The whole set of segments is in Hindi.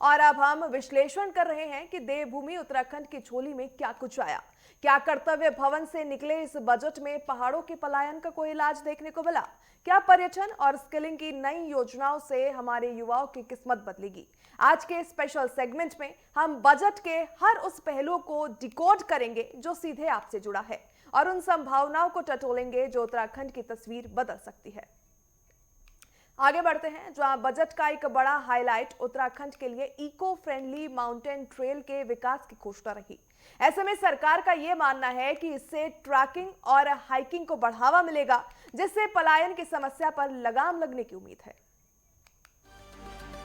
और अब हम विश्लेषण कर रहे हैं कि देवभूमि उत्तराखंड की झोली में क्या कुछ आया। क्या कर्तव्य भवन से निकले इस बजट में पहाड़ों के पलायन का कोई इलाज देखने को मिला? क्या पर्यटन और स्किलिंग की नई योजनाओं से हमारे युवाओं की किस्मत बदलेगी? आज के स्पेशल सेगमेंट में हम बजट के हर उस पहलू को डिकोड करेंगे जो सीधे आपसे जुड़ा है और उन संभावनाओं को टटोलेंगे जो उत्तराखंड की तस्वीर बदल सकती है। आगे बढ़ते हैं, जहां बजट का एक बड़ा हाईलाइट उत्तराखंड के लिए इको फ्रेंडली माउंटेन ट्रेल के विकास की घोषणा रही। ऐसे में सरकार का यह मानना है कि इससे ट्रैकिंग और हाइकिंग को बढ़ावा मिलेगा, जिससे पलायन की समस्या पर लगाम लगने की उम्मीद है।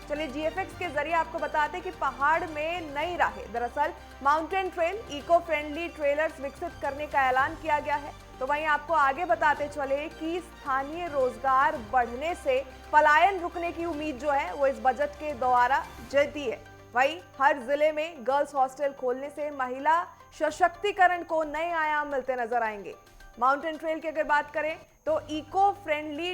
चलिए जीएफएक्स के जरिए आपको बताते कि पहाड़ में नई राहें। दरअसल mountain trail eco friendly trailers विकसित करने का ऐलान किया गया है। तो वहीं आपको आगे बताते चले कि स्थानीय रोजगार बढ़ने से पलायन रुकने की उम्मीद जो है वो इस बजट के द्वारा जल्दी है। वहीं हर जिले में गर्ल्स हॉस्टल खोलने से महिला सशक्तिकरण को नए आयाम मिलते नजर आएंगे। माउंटेन ट्रेल की अगर बात करें तो इको फ्रेंडली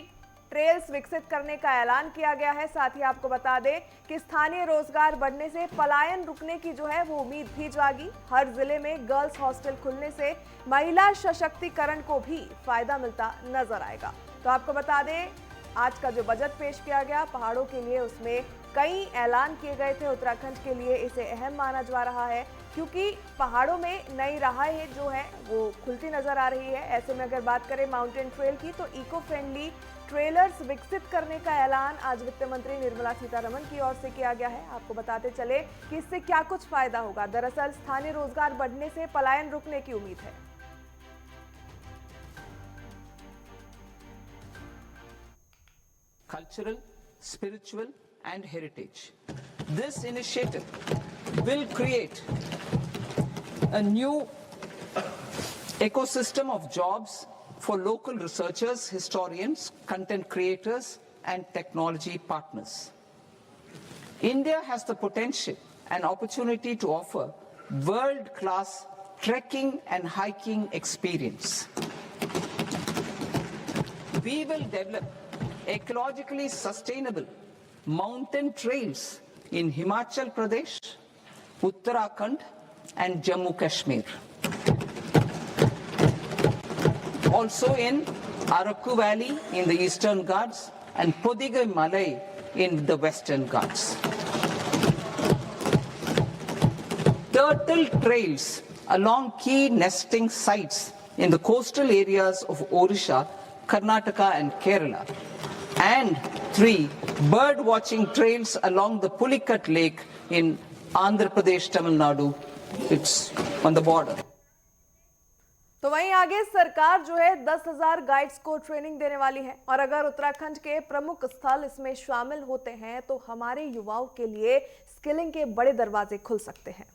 ट्रेल्स विकसित करने का ऐलान किया गया है। साथ ही आपको बता दें कि स्थानीय रोजगार बढ़ने से पलायन रुकने की जो है वो उम्मीद भी जागी। हर जिले में गर्ल्स हॉस्टल खुलने से महिला सशक्तिकरण को भी फायदा मिलता नजर आएगा। तो आपको बता दें आज का जो बजट पेश किया गया पहाड़ों के लिए, उसमें कई ऐलान किए गए थे। उत्तराखंड के लिए इसे अहम माना जा रहा है क्योंकि पहाड़ों में नई राहें जो है वो खुलती नजर आ रही है। ऐसे में अगर बात करें माउंटेन ट्रेल की तो इको फ्रेंडली ट्रेलर्स विकसित करने का ऐलान आज वित्त मंत्री निर्मला सीतारमण की ओर से किया गया है। आपको बताते चले कि इससे क्या कुछ फायदा होगा। दरअसल स्थानीय रोजगार बढ़ने से पलायन रुकने की उम्मीद है। Cultural, spiritual and heritage. This initiative will create a new ecosystem of jobs for local researchers, historians, content creators and technology partners. India has the potential and opportunity to offer world-class trekking and hiking experience. We will develop ecologically sustainable mountain trails in Himachal Pradesh, Uttarakhand and Jammu Kashmir. Also in Araku Valley in the Eastern Ghats and Podigai Malai in the Western Ghats. Turtle trails along key nesting sites in the coastal areas of Odisha, Karnataka and Kerala. And 3 bird watching trails along the Pulikat Lake in Andhra Pradesh, Tamil Nadu. It's on the border. तो वहीं आगे सरकार जो है 10,000 गाइड्स को ट्रेनिंग देने वाली है और अगर उत्तराखंड के प्रमुख स्थल इसमें शामिल होते हैं तो हमारे युवाओं के लिए स्किलिंग के बड़े दरवाजे खुल सकते हैं।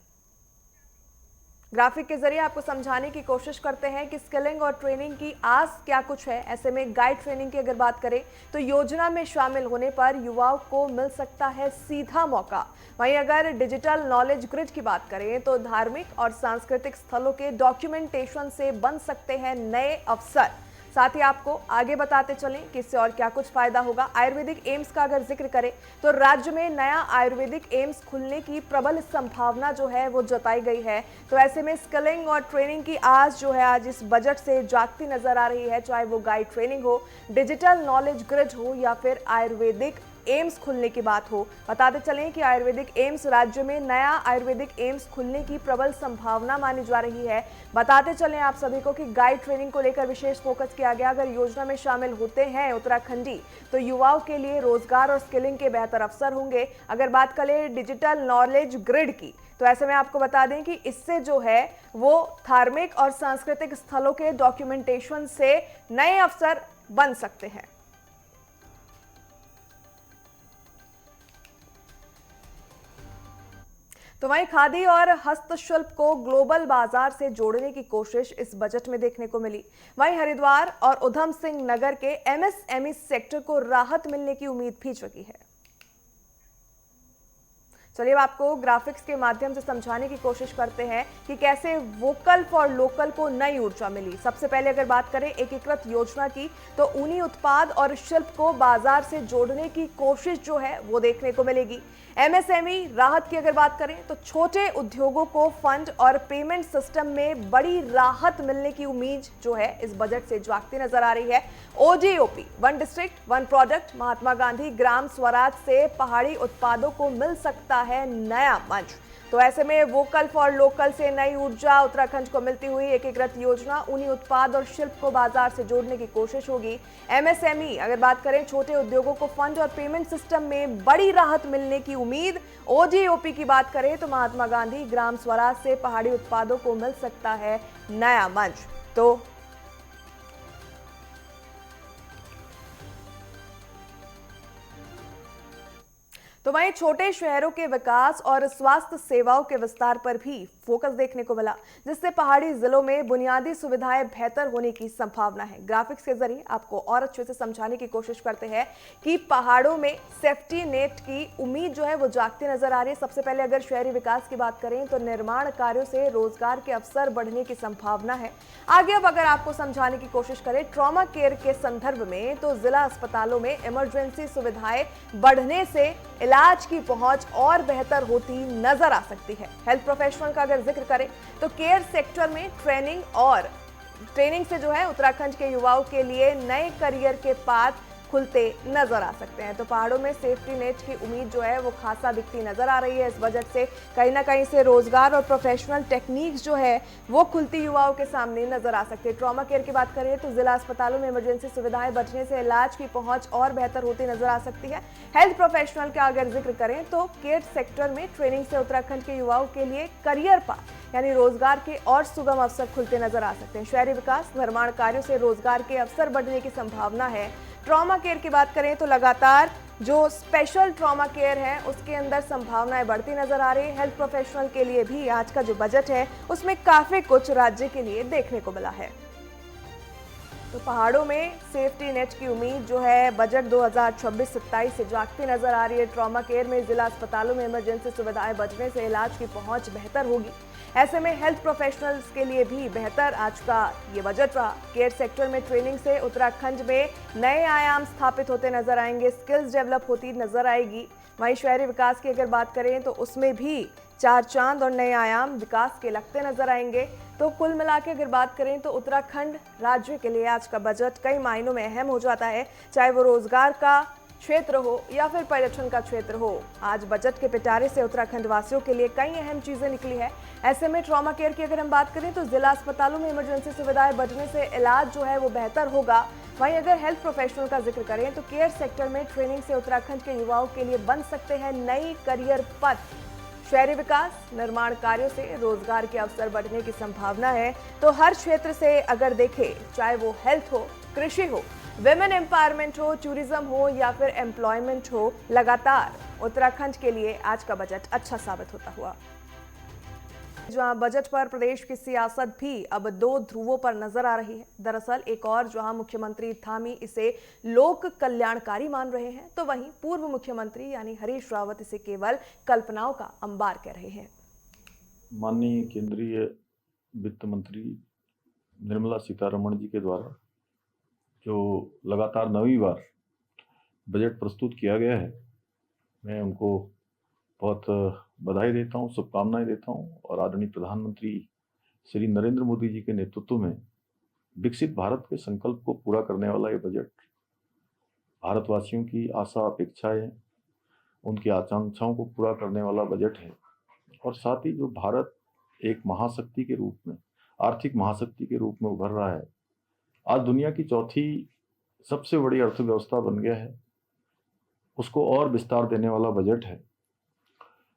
ग्राफिक के जरिए आपको समझाने की कोशिश करते हैं कि स्किलिंग और ट्रेनिंग की आस क्या कुछ है। ऐसे में गाइड ट्रेनिंग की अगर बात करें तो योजना में शामिल होने पर युवाओं को मिल सकता है सीधा मौका। वहीं अगर डिजिटल नॉलेज ग्रिड की बात करें तो धार्मिक और सांस्कृतिक स्थलों के डॉक्यूमेंटेशन से बन सकते हैं नए अवसर। साथ ही आपको आगे बताते चलें कि इससे और क्या कुछ फायदा होगा। आयुर्वेदिक एम्स का अगर जिक्र करें तो राज्य में नया आयुर्वेदिक एम्स खुलने की प्रबल संभावना जो है वो जताई गई है। तो ऐसे में स्किलिंग और ट्रेनिंग की आस जो है आज इस बजट से जागती नजर आ रही है, चाहे वो गाइड ट्रेनिंग हो, डिजिटल नॉलेज ग्रिड हो या फिर आयुर्वेदिक एम्स खुलने की बात हो। बताते चलें कि आयुर्वेदिक एम्स राज्य में नया आयुर्वेदिक एम्स खुलने की प्रबल संभावना मानी जा रही है। बताते चलें आप सभी को कि गाइड ट्रेनिंग को लेकर विशेष फोकस किया गया। अगर योजना में शामिल होते हैं उत्तराखंडी तो युवाओं के लिए रोजगार और स्किलिंग के बेहतर अवसर होंगे। अगर बात करें डिजिटल नॉलेज ग्रिड की तो ऐसे में आपको बता दें कि इससे जो है वो धार्मिक और सांस्कृतिक स्थलों के डॉक्यूमेंटेशन से नए अवसर बन सकते हैं। तो वहीं खादी और हस्तशिल्प को ग्लोबल बाजार से जोड़ने की कोशिश इस बजट में देखने को मिली। वहीं हरिद्वार और उधम सिंह नगर के एमएसएमई सेक्टर को राहत मिलने की उम्मीद भी जगी है। चलिए अब आपको ग्राफिक्स के माध्यम से समझाने की कोशिश करते हैं कि कैसे वोकल फॉर लोकल को नई ऊर्जा मिली। सबसे पहले अगर बात करें एकीकृत योजना की तो ऊनी उत्पाद और शिल्प को बाजार से जोड़ने की कोशिश जो है वो देखने को मिलेगी। एमएसएमई राहत की अगर बात करें तो छोटे उद्योगों को फंड और पेमेंट सिस्टम में बड़ी राहत मिलने की उम्मीद जो है इस बजट से जागती नजर आ रही है। ODOP, one district one product, Mahatma Gandhi ग्राम स्वराज से पहाड़ी उत्पादों को मिल सकता है नया मंच। तो ऐसे में वोकल फॉर लोकल से नई ऊर्जा उत्तराखंड को मिलती हुई एकीकृत योजना उन्हीं उत्पाद और शिल्प को बाजार से जोड़ने की कोशिश होगी। एमएसएमई अगर बात करें, छोटे उद्योगों को फंड और पेमेंट सिस्टम में बड़ी राहत मिलने की उम्मीद। ओडीओपी की बात करें तो महात्मा गांधी ग्राम स्वराज से पहाड़ी उत्पादों को मिल सकता है नया मंच। तो वहीं छोटे शहरों के विकास और स्वास्थ्य सेवाओं के विस्तार पर भी फोकस देखने को मिला, जिससे पहाड़ी जिलों में बुनियादी सुविधाएं बेहतर होने की संभावना है। ग्राफिक्स के जरिए आपको और अच्छे से समझाने की कोशिश करते हैं कि पहाड़ों में सेफ्टी नेट की उम्मीद जो है वो जागती नजर आ रही है। सबसे पहले अगर शहरी विकास की बात करें तो निर्माण कार्यों से रोजगार के अवसर बढ़ने की संभावना है। आगे अब अगर आपको समझाने की कोशिश करें ट्रॉमा केयर के संदर्भ में, तो जिला अस्पतालों में इमरजेंसी सुविधाएं बढ़ने से इलाज की पहुंच और बेहतर होती नजर आ सकती है। हेल्थ प्रोफेशनल का अगर जिक्र करें तो केयर सेक्टर में ट्रेनिंग से जो है उत्तराखंड के युवाओं के लिए नए करियर के पाथ खुलते नजर आ सकते हैं। तो पहाड़ों में सेफ्टी नेट की उम्मीद जो है वो खासा दिखती नजर आ रही है। इस बजट से कहीं ना कहीं से रोजगार और प्रोफेशनल टेक्निक्स जो है वो खुलती युवाओं के सामने नजर आ सकती है। ट्रॉमा केयर की बात करें तो जिला अस्पतालों में इमरजेंसी सुविधाएं बढ़ने से इलाज की पहुंच और बेहतर होती नजर आ सकती है। हेल्थ प्रोफेशनल का अगर जिक्र करें तो केयर सेक्टर में ट्रेनिंग से उत्तराखंड के युवाओं के लिए करियर पाथ यानी रोजगार के और सुगम अवसर खुलते नजर आ सकते हैं। शहरी विकास, निर्माण कार्यों से रोजगार के अवसर बढ़ने की संभावना है। ट्रॉमा केयर की बात करें तो लगातार जो स्पेशल ट्रॉमा केयर है उसके अंदर संभावनाएं बढ़ती नजर आ रही है। हेल्थ प्रोफेशनल के लिए भी आज का जो बजट है उसमें काफी कुछ राज्य के लिए देखने को मिला है। तो पहाड़ों में सेफ्टी नेट की उम्मीद जो है बजट 2026-27 से जागती नजर आ रही है। ट्रॉमा केयर में जिला अस्पतालों में इमरजेंसी सुविधाएं बढ़ने से इलाज की पहुंच बेहतर होगी। ऐसे में हेल्थ प्रोफेशनल्स के लिए भी बेहतर आज का ये बजट रहा। केयर सेक्टर में ट्रेनिंग से उत्तराखंड में नए आयाम स्थापित होते नजर आएंगे, स्किल्स डेवलप होती नजर आएगी। वहीं शहरी विकास की अगर बात करें तो उसमें भी चार चांद और नए आयाम विकास के लगते नजर आएंगे। तो कुल मिला के अगर बात करें तो उत्तराखंड राज्य के लिए आज का बजट कई मायनों में अहम हो जाता है, चाहे वो रोजगार का क्षेत्र हो या फिर पर्यटन का क्षेत्र हो। आज बजट के पिटारे से उत्तराखंड वासियों के लिए कई अहम चीजें निकली है। ऐसे में ट्रॉमा केयर की अगर हम बात करें तो जिला अस्पतालों में इमरजेंसी सुविधाएं बढ़ने से इलाज जो है वो बेहतर होगा। वहीं अगर हेल्थ प्रोफेशनल का जिक्र करें तो केयर सेक्टर में ट्रेनिंग से उत्तराखंड के युवाओं के लिए बन सकते हैं नई करियर पथ। शहरी विकास, निर्माण कार्यों से रोजगार के अवसर बढ़ने की संभावना है। तो हर क्षेत्र से अगर देखें, चाहे वो हेल्थ हो, कृषि हो, विमेन एम्पावरमेंट हो, टूरिज्म हो या फिर एम्प्लॉयमेंट हो, लगातार उत्तराखंड के लिए आज का बजट अच्छा साबित होता हुआ। जहां बजट पर प्रदेश की सियासत भी अब दो ध्रुवों पर नजर आ रही है। दरअसल एक और जहां मुख्यमंत्री थामी इसे लोक कल्याणकारी मान रहे हैं, तो वहीं पूर्व मुख्यमंत्री यानी हरीश रावत इसे केवल कल्पनाओं का अंबार कह रहे हैं। माननीय केंद्रीय वित्त मंत्री निर्मला सीतारमण जी के द्वारा जो लगातार 9वीं बार बजट प्रस्तुत किया गया है, मैं उनको बहुत बधाई देता हूँ, शुभकामनाएं देता हूँ। और आदरणीय प्रधानमंत्री श्री नरेंद्र मोदी जी के नेतृत्व में विकसित भारत के संकल्प को पूरा करने वाला ये बजट भारतवासियों की आशा अपेक्षाएं, उनकी आकांक्षाओं को पूरा करने वाला बजट है। और साथ ही जो भारत एक महाशक्ति के रूप में, आर्थिक महाशक्ति के रूप में उभर रहा है, आज दुनिया की चौथी सबसे बड़ी अर्थव्यवस्था बन गया है, उसको और विस्तार देने वाला बजट है।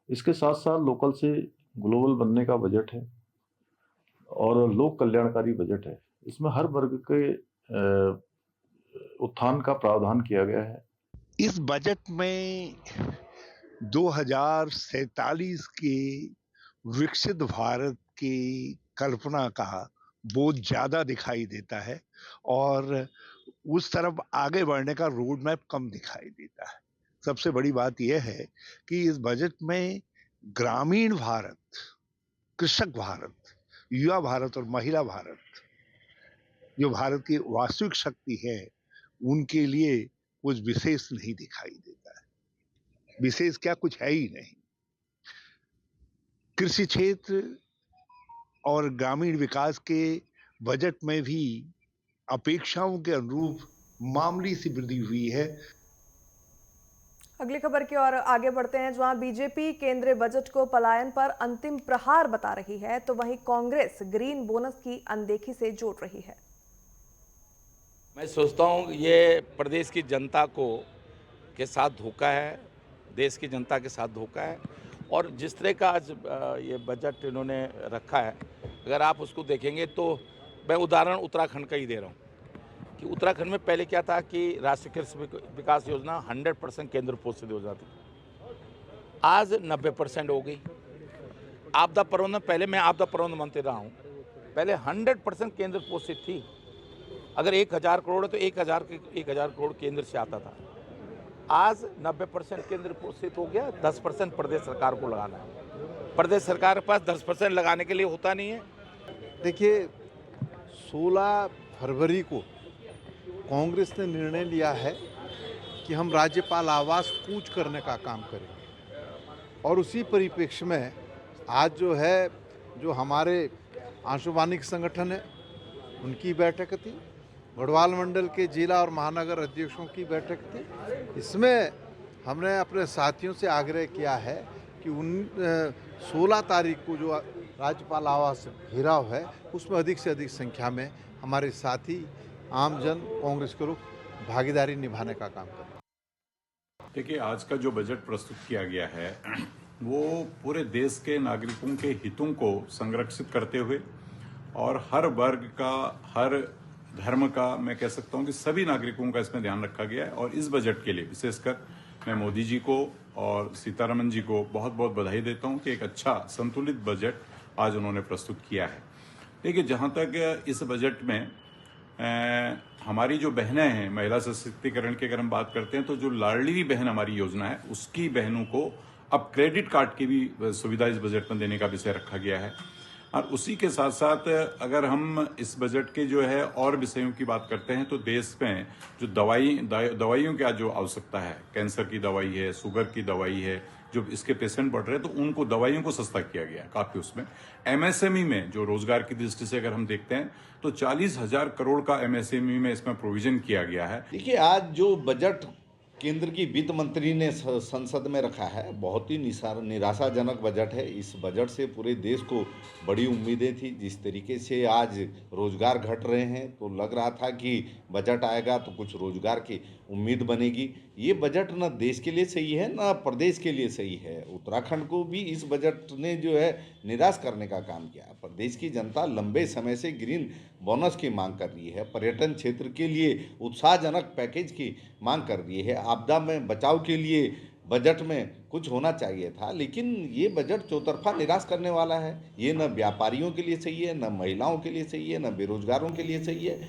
इसके साथ साथ लोकल से ग्लोबल बनने का बजट है और लोक कल्याणकारी बजट है। इसमें हर वर्ग के उत्थान का प्रावधान किया गया है। इस बजट में 2047 के विकसित भारत की कल्पना का बोझ ज्यादा दिखाई देता है और उस तरफ आगे बढ़ने का रोड मैप कम दिखाई देता है। सबसे बड़ी बात यह है कि इस बजट में ग्रामीण भारत, कृषक भारत, युवा भारत और महिला भारत, जो भारत की वास्तविक शक्ति है, उनके लिए कुछ विशेष नहीं दिखाई देता है। विशेष क्या कुछ है ही नहीं। कृषि क्षेत्र और ग्रामीण विकास के बजट में भी अपेक्षाओं के अनुरूप मामूली सी वृद्धि हुई है। अगली खबर की ओर आगे बढ़ते हैं, जहां बीजेपी केंद्रीय बजट को पलायन पर अंतिम प्रहार बता रही है, तो वहीं कांग्रेस ग्रीन बोनस की अनदेखी से जोड़ रही है। मैं सोचता हूँ ये प्रदेश की जनता को के साथ धोखा है, देश की जनता के साथ धोखा है। और जिस तरह का आज ये बजट इन्होंने रखा है, अगर आप उसको देखेंगे तो मैं उदाहरण उत्तराखंड का ही दे रहा हूँ कि उत्तराखंड में पहले क्या था कि राष्ट्रीय कृषि विकास योजना 100% केंद्र पोषित योजना थी, आज 90% हो गई। आपदा प्रबंधन, पहले मैं आपदा प्रबंधन मंत्री रहा हूँ, पहले 100% केंद्र पोषित थी। अगर 1000 करोड़ है तो 1000 करोड़ केंद्र से आता था, आज 90% केंद्र पोषित हो गया, 10% प्रदेश सरकार को लगाना है। प्रदेश सरकार के पास 10% लगाने के लिए होता नहीं है। देखिए, 16 फरवरी को कांग्रेस ने निर्णय लिया है कि हम राज्यपाल आवास कूच करने का काम करेंगे, और उसी परिप्रेक्ष्य में आज जो हमारे आंशुवानिक संगठन है उनकी बैठक थी, गढ़वाल मंडल के जिला और महानगर अध्यक्षों की बैठक थी। इसमें हमने अपने साथियों से आग्रह किया है कि 16 तारीख को जो राज्यपाल आवास घेराव है उसमें अधिक से अधिक संख्या में हमारे साथी आमजन कांग्रेस के लोग भागीदारी निभाने का काम करें। देखिए, आज का जो बजट प्रस्तुत किया गया है वो पूरे देश के नागरिकों के हितों को संरक्षित करते हुए और हर वर्ग का, हर धर्म का, मैं कह सकता हूं कि सभी नागरिकों का इसमें ध्यान रखा गया है। और इस बजट के लिए विशेषकर मैं मोदी जी को और सीतारमण जी को बहुत बहुत बधाई देता हूं कि एक अच्छा संतुलित बजट आज उन्होंने प्रस्तुत किया है। देखिए, जहां तक इस बजट में हमारी जो बहनें हैं, महिला सशक्तिकरण की अगर हम बात करते हैं तो जो लाडली बहन हमारी योजना है उसकी बहनों को अब क्रेडिट कार्ड की भी सुविधा इस बजट में देने का विषय रखा गया है। और उसी के साथ साथ अगर हम इस बजट के जो है और विषयों की बात करते हैं तो देश में जो दवाइयों की आज जो आवश्यकता है, कैंसर की दवाई है, शुगर की दवाई है, जो इसके पेशेंट बढ़ रहे हैं तो उनको दवाइयों को सस्ता किया गया है काफ़ी। उसमें एमएसएमई में जो रोजगार की दृष्टि से अगर हम देखते हैं तो 40,000 करोड़ का एमएसएमई में इसमें प्रोविजन किया गया है। देखिए, आज जो बजट केंद्र की वित्त मंत्री ने संसद में रखा है बहुत ही निराशाजनक बजट है। इस बजट से पूरे देश को बड़ी उम्मीदें थी। जिस तरीके से आज रोजगार घट रहे हैं तो लग रहा था कि बजट आएगा तो कुछ रोजगार की उम्मीद बनेगी। ये बजट न देश के लिए सही है न प्रदेश के लिए सही है। उत्तराखंड को भी इस बजट ने जो है निराश करने का काम किया। प्रदेश की जनता लंबे समय से ग्रीन बोनस की मांग कर रही है, पर्यटन क्षेत्र के लिए उत्साहजनक पैकेज की मांग कर रही है, आपदा में बचाव के लिए बजट में कुछ होना चाहिए था। लेकिन ये बजट चौतरफा निराश करने वाला है। ये न व्यापारियों के लिए सही है, न महिलाओं के लिए सही है, न बेरोजगारों के लिए सही है।